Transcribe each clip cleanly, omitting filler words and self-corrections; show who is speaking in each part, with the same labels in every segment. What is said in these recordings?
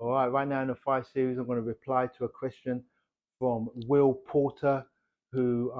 Speaker 1: All right, right now in the 5 series, I'm going to reply to a question from Will Porter, who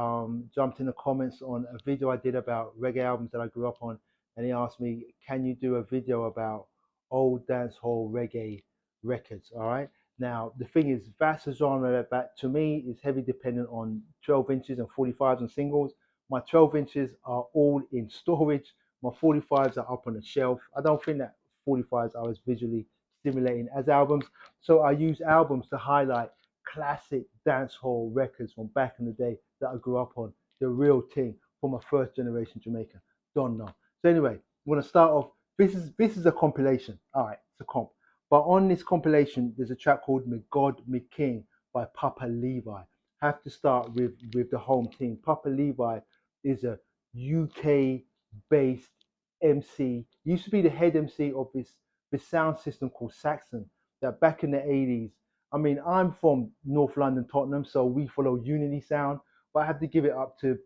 Speaker 1: jumped in the comments on a video I did about reggae albums that I grew up on. And he asked me, can you do a video about old dancehall reggae records? All right. Now, the thing is, that's a genre that to me is heavily dependent on 12 inches and 45s and singles. My 12 inches are all in storage. My 45s are up on the shelf. I don't think that 45s are as visually stimulating as albums. So I use albums to highlight classic dancehall records from back in the day that I grew up on, the real thing from a first generation Jamaican. Don't know. So anyway, I'm gonna start off. This is a compilation. All right, it's a comp. But on this compilation, there's a track called "Me God, Me King" by Papa Levi. Have to start with the home team. Papa Levi is a UK based MC. He used to be the head MC of this sound system called Saxon. That back in the 80s. I mean, I'm from North London, Tottenham, so we follow Unity Sound. But I have to give it up to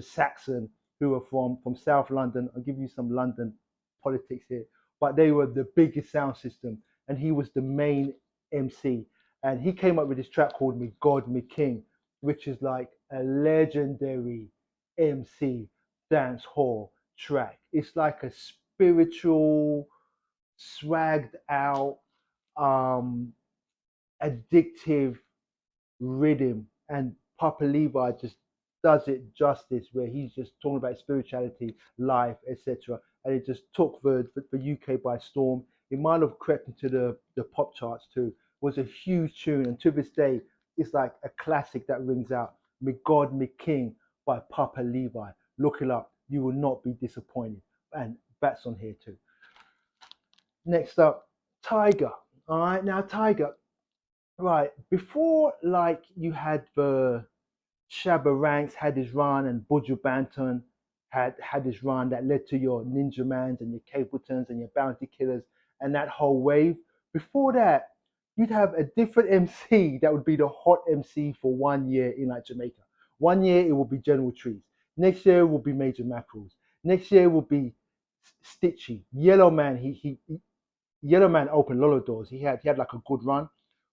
Speaker 1: Saxon, who are from South London. I'll give you some London politics here. But they were the biggest sound system, and he was the main MC. And he came up with this track called "Me God, Me King," which is like a legendary MC dance hall track. It's like a spiritual, swagged out, um, addictive rhythm, and Papa Levi just does it justice, where he's just talking about spirituality, life, etc. And it just took the UK by storm. It might have crept into the pop charts too. It was a huge tune, and to this day, it's like a classic that rings out. "Me God, Me King" by Papa Levi. Look it up. You will not be disappointed. And that's on here too. Next up, Tiger. All right, now Tiger. Right, before like you had the Shabba Ranks had his run and Buju Banton had his run that led to your Ninja Mans and your Capletons and your Bounty Killers and that whole wave. Before that, you'd have a different MC that would be the hot MC for 1 year in like Jamaica. 1 year it will be General Trees. Next year will be Major Mackerels. Next year will be Stitchy. Yellow Man, Yellow Man opened a lot of doors. He had like a good run.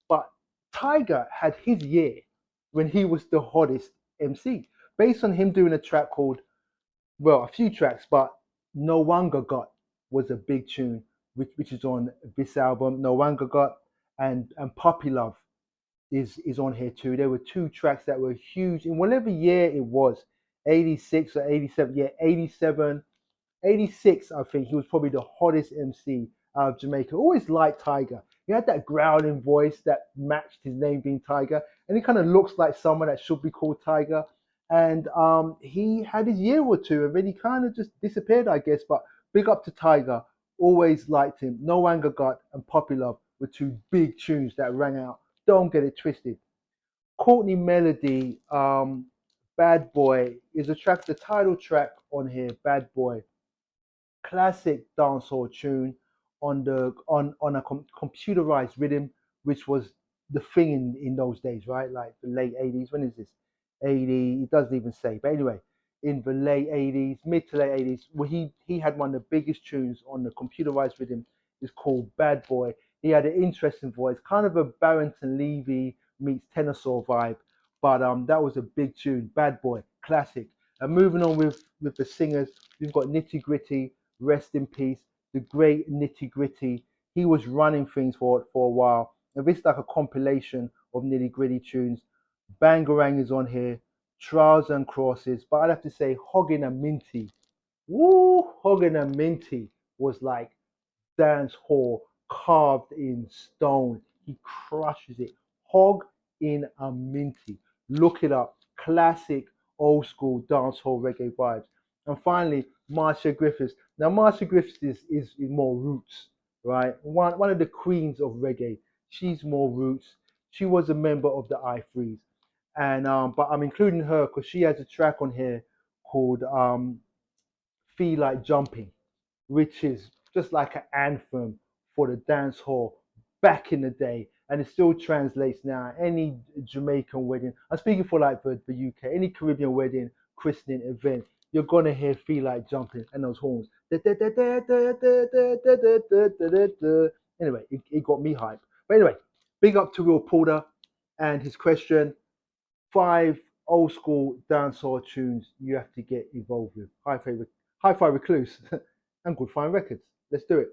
Speaker 1: But Tiger had his year when he was the hottest MC. Based on him doing a track called, well, a few tracks, but No Wanga Got was a big tune, which is on this album. No Wanga Got and Puppy Love is on here too. There were two tracks that were huge in whatever year it was, 86 or 87. Yeah, 87, 86, I think he was probably the hottest MC out of Jamaica. Always liked Tiger. He had that growling voice that matched his name being Tiger, and he kind of looks like someone that should be called Tiger. And he had his year or two, and then he kind of just disappeared, I guess. But big up to Tiger. Always liked him. No Anger Got and Poppy Love were two big tunes that rang out. Don't get it twisted. Courtney Melody, Bad Boy is a track, the title track on here, Bad Boy, classic dancehall tune on a computerized rhythm, which was the thing in those days, right? Like the late 80s. When is this? 80. It doesn't even say. But anyway, in the late 80s, mid to late 80s, well, he had one of the biggest tunes on the computerized rhythm. It's called Bad Boy. He had an interesting voice, kind of a Barrington Levy meets Tenorsaw vibe. But that was a big tune, Bad Boy, classic. And moving on with the singers, we've got Nitty Gritty, rest in peace, the great Nitty Gritty. He was running things for a while. And this is like a compilation of Nitty Gritty tunes. Bangarang is on here, Trials and Crosses, but I'd have to say Hoggin' and Minty. Woo! Hoggin' and Minty was like dance hall carved in stone. He crushes it. Hog in a Minty. Look it up. Classic old school dance hall reggae vibes. And finally, Marcia Griffiths. Now, Marcia Griffiths is more roots, right? One of the queens of reggae. She's more roots. She was a member of the I Threes. And but I'm including her because she has a track on here called Feel Like Jumping, which is just like an anthem for the dance hall back in the day. And it still translates now. Any Jamaican wedding, I'm speaking for like the UK, any Caribbean wedding, christening event, you're gonna hear Feel Like Jumping and those horns. Anyway, it got me hype. But anyway, big up to Will Porter and his question: 5 old school dancehall tunes you have to get involved with. Hi-Fi Recluse and Good Fine Records. Let's do it.